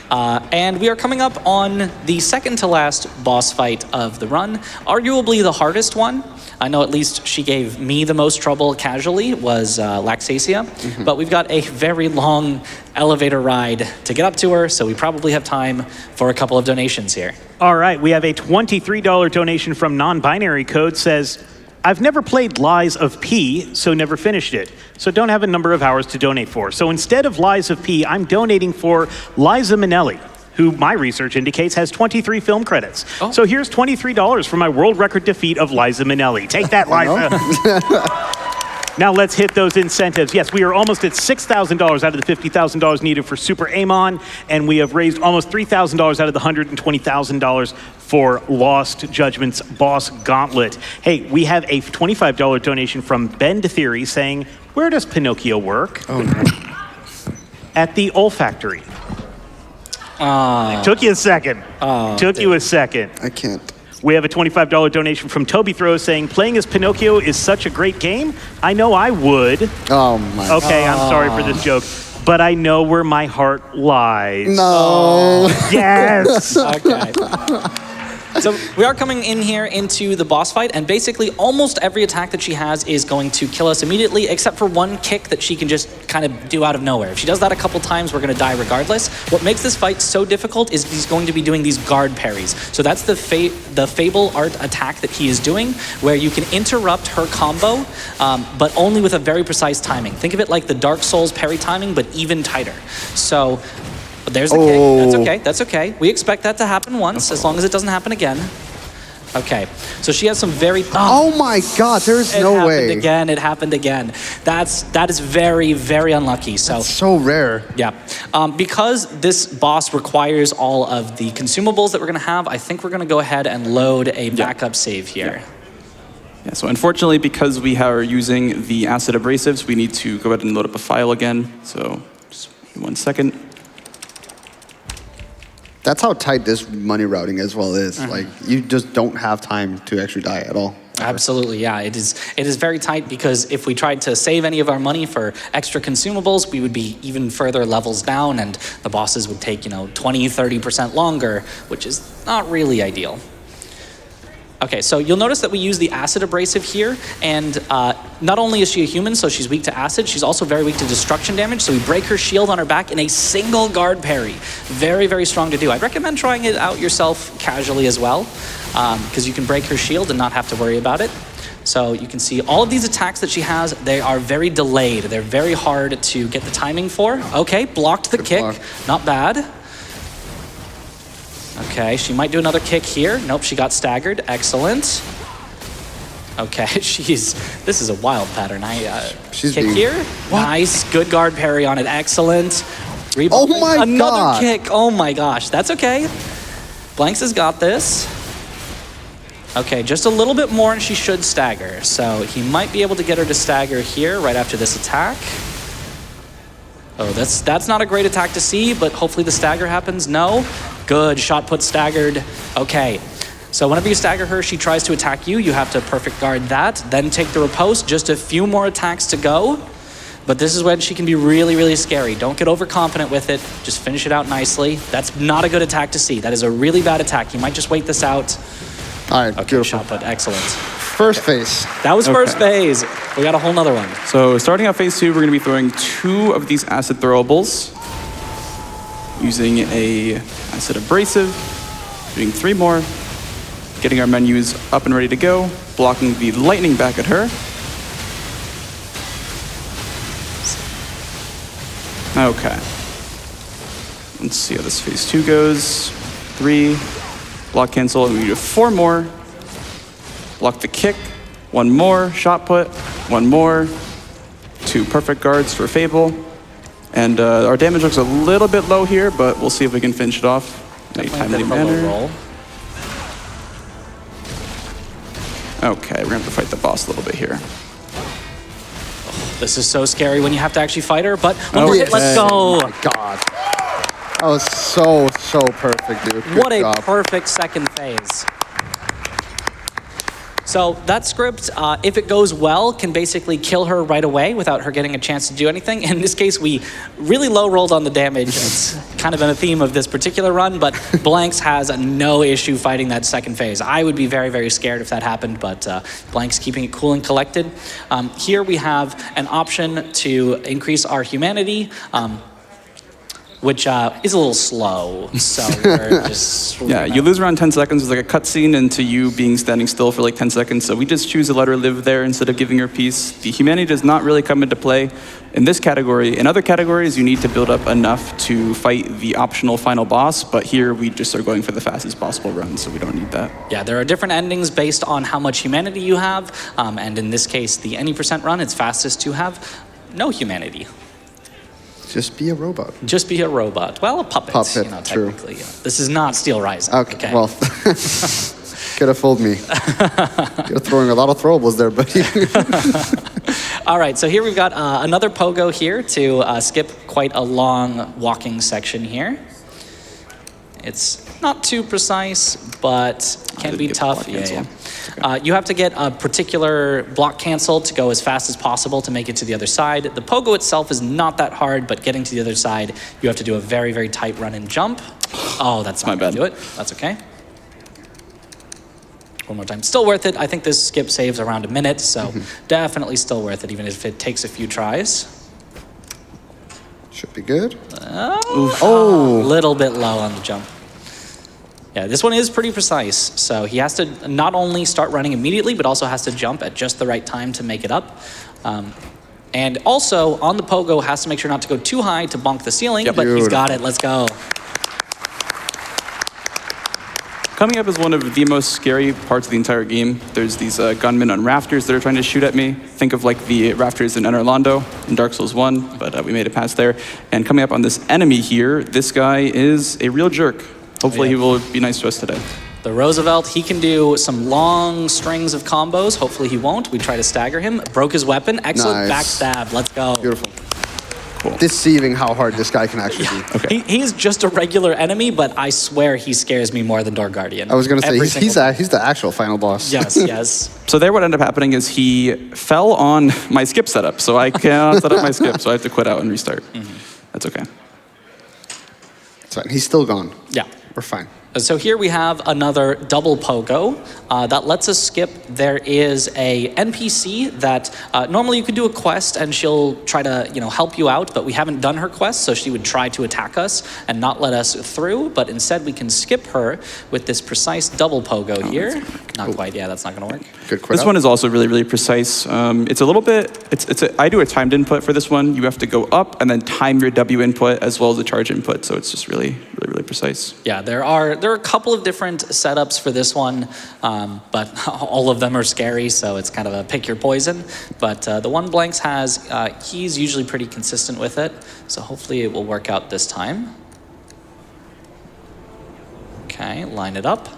And we are coming up on the second to last boss fight of the run, arguably the hardest one. I know at least she gave me the most trouble casually, was Laxacia. But we've got a very long elevator ride to get up to her, so we probably have time for a couple of donations here. All right, we have a $23 donation from non-binary code says, I've never played Lies of P, so never finished it. So don't have a number of hours to donate for. So instead of Lies of P, I'm donating for Liza Minnelli, who my research indicates has 23 film credits. Oh. So here's $23 for my world record defeat of Liza Minnelli. Take that, Liza. Now let's hit those incentives. Yes, we are almost at $6,000 out of the $50,000 needed for Super Amon, and we have raised almost $3,000 out of the $120,000 for Lost Judgment's Boss Gauntlet. Hey, we have a $25 donation from Bend Theory saying, where does Pinocchio work? Oh, no. At the olfactory. Took you a second. You a second. I can't. We have a $25 donation from Toby Throws saying, playing as Pinocchio is such a great game. I know I would. Oh, my God. Okay, I'm sorry for this joke, but I know where my heart lies. No. Yes. Okay. So we are coming in here into the boss fight, and basically almost every attack that she has is going to kill us immediately, except for one kick that she can just kind of do out of nowhere. If she does that a couple times, we're going to die regardless. What makes this fight so difficult is he's going to be doing these guard parries. So that's the Fable Art attack that he is doing, where you can interrupt her combo, but only with a very precise timing. Think of it like the Dark Souls parry timing, but even tighter. So there's the kick. That's okay. We expect that to happen once, as long as it doesn't happen again. Okay, so she has some very... Oh my God, there is no way. It happened again. That is very, very unlucky. So rare. Yeah. Because this boss requires all of the consumables that we're going to have, I think we're going to go ahead and load a backup save here. Yeah, so unfortunately, because we are using the acid abrasives, we need to go ahead and load up a file again. So just 1 second. That's how tight this money routing as well is. Like, you just don't have time to actually die at all. Absolutely, yeah. It is very tight because if we tried to save any of our money for extra consumables, we would be even further levels down, and the bosses would take, 20, 30% longer, which is not really ideal. Okay, so you'll notice that we use the acid abrasive here, and not only is she a human, so she's weak to acid, she's also very weak to destruction damage, so we break her shield on her back in a single guard parry. Very, very strong to do. I'd recommend trying it out yourself casually as well, because you can break her shield and not have to worry about it. So you can see all of these attacks that she has, they are very delayed. They're very hard to get the timing for. Okay, blocked the kick, not bad. Okay, she might do another kick here. Nope, she got staggered. Excellent. Okay, this is a wild pattern. She's kick here. Nice, good guard parry on it. Excellent. Oh my Another God. kick. Oh my gosh. That's okay. Blanxz has got this. Okay, just a little bit more and she should stagger. So he might be able to get her to stagger here right after this attack. Oh, that's not a great attack to see, but hopefully the stagger happens. No. Good. Shot put staggered. Okay. So whenever you stagger her, she tries to attack you. You have to perfect guard that. Then take the riposte. Just a few more attacks to go. But this is when she can be really, really scary. Don't get overconfident with it. Just finish it out nicely. That's not a good attack to see. That is a really bad attack. You might just wait this out. All right, Okay, beautiful. shot put. Excellent. First phase. That was first phase. We got a whole nother one. So starting out phase 2, we're going to be throwing 2 of these acid throwables, using a acid abrasive, doing 3 more, getting our menus up and ready to go, blocking the lightning back at her. Okay. Let's see how this phase 2 goes. 3, block cancel, and we do 4 more. Block the kick, 1 more, shot put, 1 more, 2 perfect guards for Fable. And our damage looks a little bit low here, but we'll see if we can finish it off in a timely manner. Roll. Okay, we're gonna have to fight the boss a little bit here. This is so scary when you have to actually fight her, but one more hit, yes. let's Oh go. my God. That was so perfect, dude. Good What a job. perfect second phase. So that script, if it goes well, can basically kill her right away without her getting a chance to do anything. In this case, we really low rolled on the damage. It's kind of been a theme of this particular run, but Blanxz has no issue fighting that second phase. I would be very, very scared if that happened, but Blanxz keeping it cool and collected. Here we have an option to increase our humanity. Which is a little slow, so we're just... Yeah, you lose around 10 seconds. There's like a cutscene into you being standing still for like 10 seconds, so we just choose to let her live there instead of giving her peace. The humanity does not really come into play in this category. In other categories, you need to build up enough to fight the optional final boss, but here we just are going for the fastest possible run, so we don't need that. Yeah, there are different endings based on how much humanity you have, and in this case, the any % run, it's fastest to have no humanity. Just be a robot. Just be a robot. Well, a puppet, Puppet, you know, true. technically. Yeah. This is not Steel Rising. Okay, well, could have fooled me. You're throwing a lot of throwables there, buddy. All right, so here we've got another pogo here to skip quite a long walking section here. It's not too precise, but can be tough. Yeah. You have to get a particular block cancel to go as fast as possible to make it to the other side. The pogo itself is not that hard, but getting to the other side, you have to do a very, very tight run and jump. Oh, that's not gonna do it. That's okay. One more time. Still worth it. I think this skip saves around a minute, so definitely still worth it, even if it takes a few tries. Should be good. Oh, a little bit low on the jump. Yeah, this one is pretty precise. So he has to not only start running immediately, but also has to jump at just the right time to make it up. And also, on the pogo, has to make sure not to go too high to bonk the ceiling, but he's got it. Let's go. Coming up is one of the most scary parts of the entire game. There's these gunmen on rafters that are trying to shoot at me. Think of like the rafters in Enter Londo in Dark Souls 1, but we made it past there. And coming up on this enemy here, this guy is a real jerk. Hopefully he will be nice to us today. The Roosevelt, he can do some long strings of combos. Hopefully he won't. We try to stagger him. Broke his weapon. Excellent backstab. Let's go. Beautiful. Cool. Deceiving how hard this guy can actually be. Okay. He's just a regular enemy, but I swear he scares me more than Door Guardian. I was going to say, Every he's the actual final boss. Yes, yes. So there what ended up happening is he fell on my skip setup. So I cannot set up my skip, so I have to quit out and restart. That's okay. It's fine. He's still gone. Yeah. We're fine. So here we have another double pogo that lets us skip. There is a NPC that normally you could do a quest and she'll try to help you out, but we haven't done her quest, so she would try to attack us and not let us through. But instead we can skip her with this precise double pogo here. Not quite. Yeah, that's not going to work. Good quit This one is also really, really precise. It's a little bit. I do a timed input for this one. You have to go up and then time your W input as well as the charge input. So it's just really, really, really precise. Yeah, there are are a couple of different setups for this one, but all of them are scary, so it's kind of a pick your poison. But the one Blanxz has, he's usually pretty consistent with it, so hopefully it will work out this time. Okay, line it up.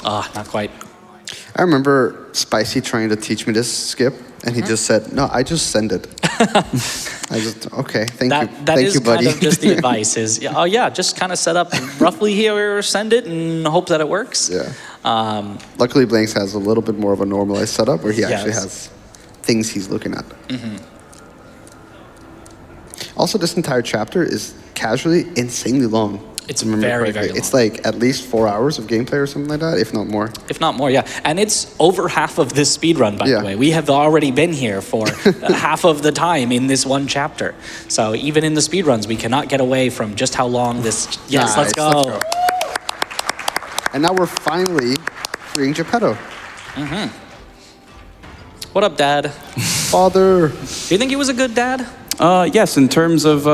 Ah, not quite. I remember Spicy trying to teach me this skip, and he just said, "No, I just send it." I just okay, thank you, That you, buddy. kind of just the advice is, oh yeah, just kind of set up roughly here, send it, and hope that it works. Yeah. Luckily, Blanxz has a little bit more of a normalized setup where he actually has things he's looking at. Also, this entire chapter is casually insanely long. It's very, very long. It's like at least 4 hours of gameplay or something like that, if not more. If not more, yeah. And it's over half of this speed run, by the way. We have already been here for half of the time in this one chapter. So even in the speed runs, we cannot get away from just how long this... Yes, nice, let's go. And now we're finally freeing Geppetto. What up, Dad? Father. Do you think he was a good dad? Yes, in terms of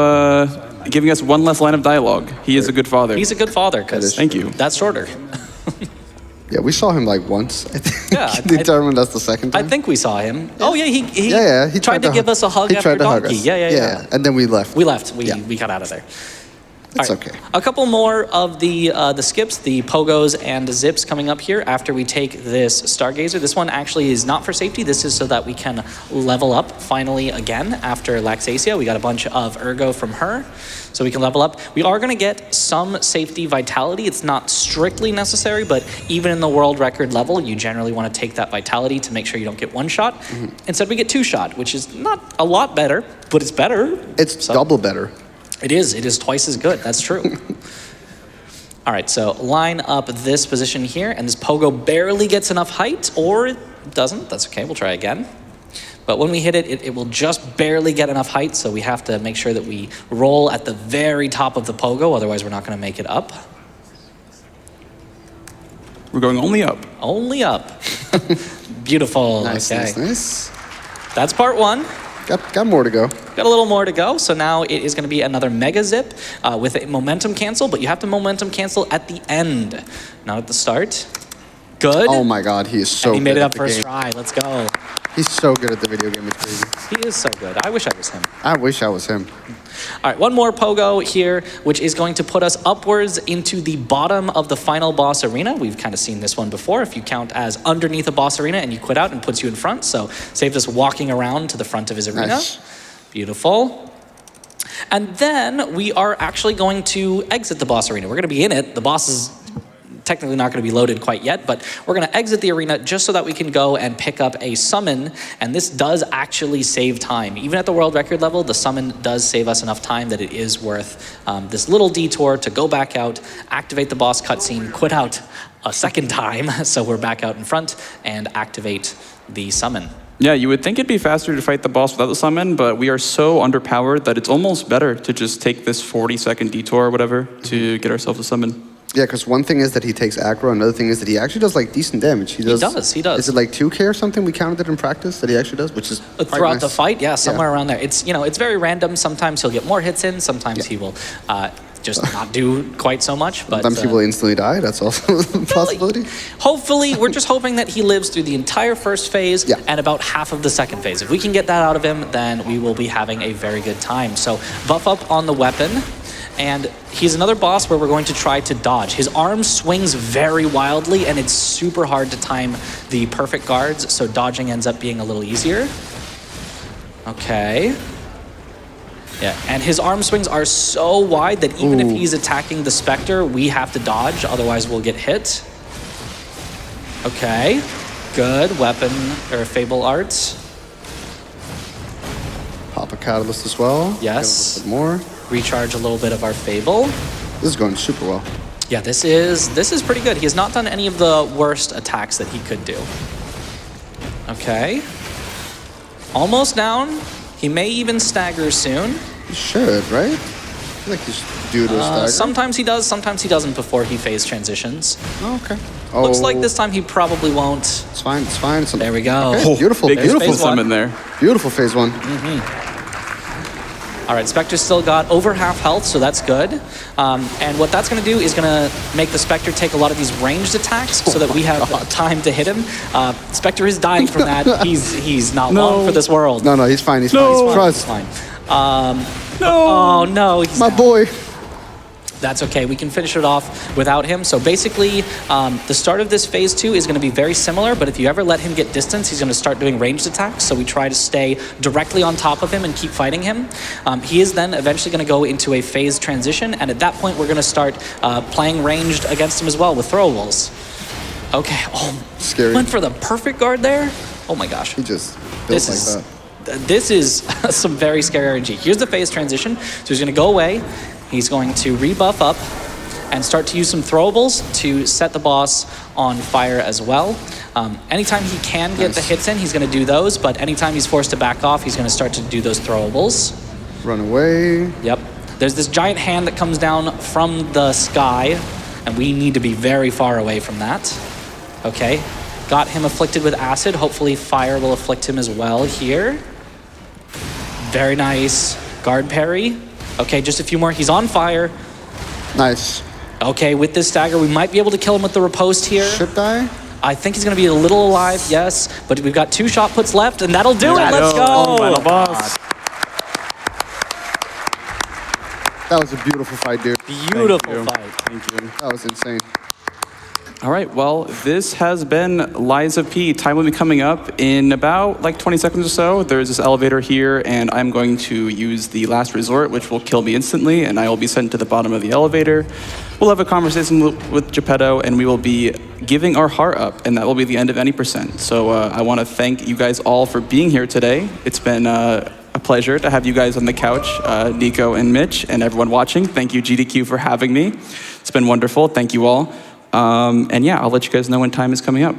giving us one less line of dialogue. He is a good father. He's a good father, because Thank you. that's shorter. Yeah, we saw him like once, I think. Yeah, Determined that's the second time. I think we saw him. Oh, yeah, he he tried to give us a hug he after tried to hug Donkey. us. Yeah. And then we left. We left. We got out of there. It's All right. okay. A couple more of the skips, the pogos and zips coming up here after we take this Stargazer. This one actually is not for safety. This is so that we can level up finally again after Laxasia. We got a bunch of Ergo from her, so we can level up. We are going to get some safety vitality. It's not strictly necessary, but even in the world record level, you generally want to take that vitality to make sure you don't get one shot. Instead, we get two shot, which is not a lot better, but it's better. It's double better. It is twice as good, that's true. All right, so line up this position here, and this pogo barely gets enough height, or it doesn't, that's okay, we'll try again. But when we hit it, it will just barely get enough height, so we have to make sure that we roll at the very top of the pogo, otherwise we're not gonna make it up. We're going only up. Only up. Beautiful, Nice, okay. nice. That's part one. Got more to go. Got a little more to go, so now it is going to be another Mega Zip with a momentum cancel, but you have to momentum cancel at the end, not at the start. Good. Oh my god, he is so good. He made it at up the first game. try. Let's go. He's so good at the video game, it's crazy. He is so good. I wish I was him. I wish I was him. All right, one more pogo here, which is going to put us upwards into the bottom of the final boss arena. We've kind of seen this one before, if you count as underneath a boss arena and you quit out and puts you in front. So saved us walking around to the front of his arena. Nice. Beautiful. And then we are actually going to exit the boss arena. We're going to be in it. The boss is technically not going to be loaded quite yet, but we're going to exit the arena just so that we can go and pick up a summon, and this does actually save time. Even at the world record level, the summon does save us enough time that it is worth this little detour to go back out, activate the boss cutscene, quit out a second time, so we're back out in front, and activate the summon. Yeah, you would think it'd be faster to fight the boss without the summon, but we are so underpowered that it's almost better to just take this 40-second detour or whatever to get ourselves a summon. Yeah, because one thing is that he takes aggro, another thing is that he actually does like decent damage. He does. Is it like 2k or something? We counted it in practice that he actually does, which is quite throughout nice. the fight, yeah, somewhere around there. It's it's very random. Sometimes he'll get more hits in. Sometimes he will just not do quite so much. But sometimes he will instantly die. That's also a possibility. Hopefully, we're just hoping that he lives through the entire first phase and about half of the second phase. If we can get that out of him, then we will be having a very good time. So buff up on the weapon. And he's another boss where we're going to try to dodge. His arm swings very wildly, and it's super hard to time the perfect guards, so dodging ends up being a little easier. Okay. Yeah, and his arm swings are so wide that even if he's attacking the Spectre, we have to dodge, otherwise we'll get hit. Okay. Good. Weapon, or Fable Arts. Pop a catalyst as well. Yes. Get a little bit more. Recharge a little bit of our Fable. This is going super well. Yeah, this is pretty good. He has not done any of the worst attacks that he could do. Okay. Almost down. He may even stagger soon. He should, right? I feel like he's due to a stagger. Sometimes he does, sometimes he doesn't before he phase transitions. Oh, okay. Looks like this time he probably won't. It's fine, it's fine. There we go. Okay, beautiful, Big beautiful summon there. Beautiful phase one. All right, Spectre's still got over half health, so that's good. And what that's going to do is going to make the Spectre take a lot of these ranged attacks so that we have time to hit him. Spectre is dying from that. He's not long for this world. No, he's fine. He's No. fine. Trust. Fine. Oh, no. He's My boy. That's okay. We can finish it off without him. So basically, the start of this phase 2 is going to be very similar, but if you ever let him get distance, he's going to start doing ranged attacks. So we try to stay directly on top of him and keep fighting him. He is then eventually going to go into a phase transition, and at that point, we're going to start playing ranged against him as well with throwables. Okay. Oh, Scary. Went for the perfect guard there. Oh my gosh. He just built This is some very scary RNG. Here's the phase transition. So he's going to go away. He's going to rebuff up and start to use some throwables to set the boss on fire as well. Anytime he can get the hits in, he's going to do those. But anytime he's forced to back off, he's going to start to do those throwables. Run away. Yep. There's this giant hand that comes down from the sky, and we need to be very far away from that. Okay. Got him afflicted with acid. Hopefully fire will afflict him as well here. Very nice. Guard parry. Okay, just a few more. He's on fire. Nice. Okay, with this stagger, we might be able to kill him with the riposte here. Should die? I think he's going to be a little alive, yes. But we've got 2 shot puts left, and that'll do it. Let's go. Final boss. That was a beautiful fight, dude. Beautiful fight. Thank you. That was insane. All right, well, this has been Lies of P. Time will be coming up in about like 20 seconds or so. There's this elevator here, and I'm going to use the last resort, which will kill me instantly, and I will be sent to the bottom of the elevator. We'll have a conversation with Geppetto, and we will be giving our heart up, and that will be the end of any percent. So I want to thank you guys all for being here today. It's been a pleasure to have you guys on the couch, Nico and Mitch, and everyone watching. Thank you, GDQ, for having me. It's been wonderful. Thank you all. And yeah, I'll let you guys know when time is coming up.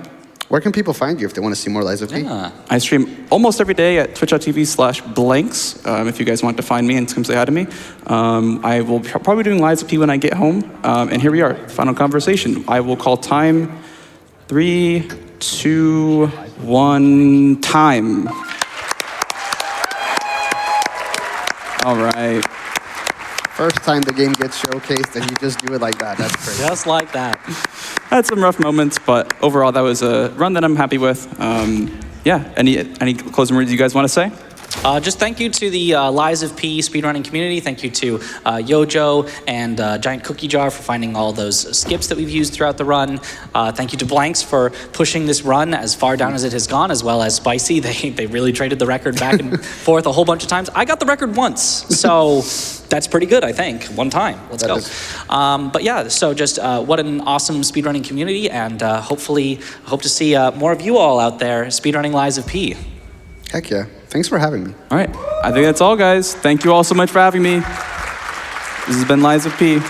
Where can people find you if they want to see more Lies of P? I stream almost every day at twitch.tv/Blanxz. If you guys want to find me and come say hi to me. I will probably be doing Lies of P when I get home. And here we are, final conversation. I will call time 3, 2, 1, time. All right. First time the game gets showcased and you just do it like that. That's crazy. Just like that. I had some rough moments, but overall that was a run that I'm happy with. Yeah, any closing words you guys want to say? Just thank you to the Lies of P speedrunning community. Thank you to Yojo and Giant Cookie Jar for finding all those skips that we've used throughout the run. Thank you to Blanxz for pushing this run as far down as it has gone, as well as Spicy. They really traded the record back and forth a whole bunch of times. I got the record once, so that's pretty good, I think. One time. Let's go. But yeah, so just what an awesome speedrunning community, and hopefully hope to see more of you all out there speedrunning Lies of P. Heck yeah. Thanks for having me. All right, I think that's all, guys. Thank you all so much for having me. This has been Lies of P.